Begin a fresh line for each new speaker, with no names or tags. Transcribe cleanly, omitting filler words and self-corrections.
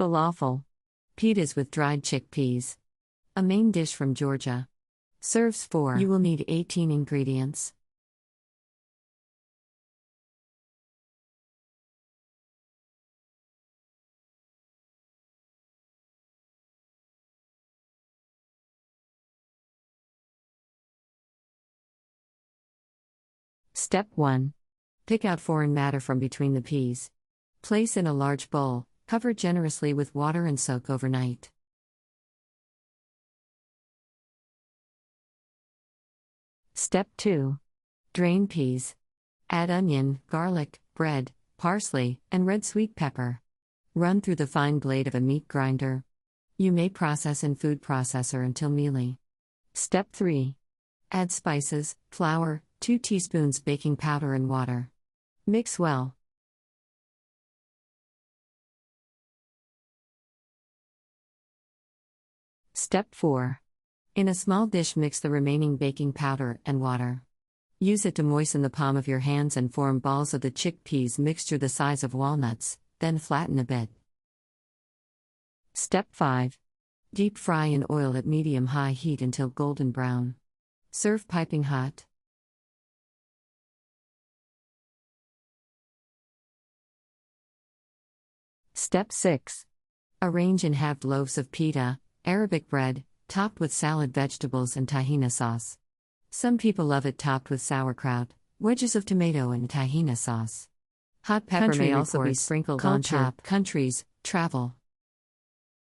Falafel. Pitas with dried chickpeas. A main dish from Georgia. Serves 4. You will need 18 ingredients. Step 1. Pick out foreign matter from between the peas. Place in a large bowl, cover generously with water and soak overnight. Step 2. Drain peas. Add onion, garlic, bread, parsley, and red sweet pepper. Run through the fine blade of a meat grinder. You may process in food processor until mealy. Step 3. Add spices, flour, 2 teaspoons baking powder and water. Mix well. Step 4. In a small dish, mix the remaining baking powder and water. Use it to moisten the palm of your hands and form balls of the chickpeas mixture the size of walnuts, then flatten a bit. Step 5. Deep fry in oil at medium-high heat until golden brown. Serve piping hot. Step 6. Arrange in halved loaves of pita, Arabic bread, topped with salad vegetables and tahina sauce. Some people love it topped with sauerkraut, wedges of tomato and tahina sauce. Hot pepper may also be sprinkled on top. Countries, travel.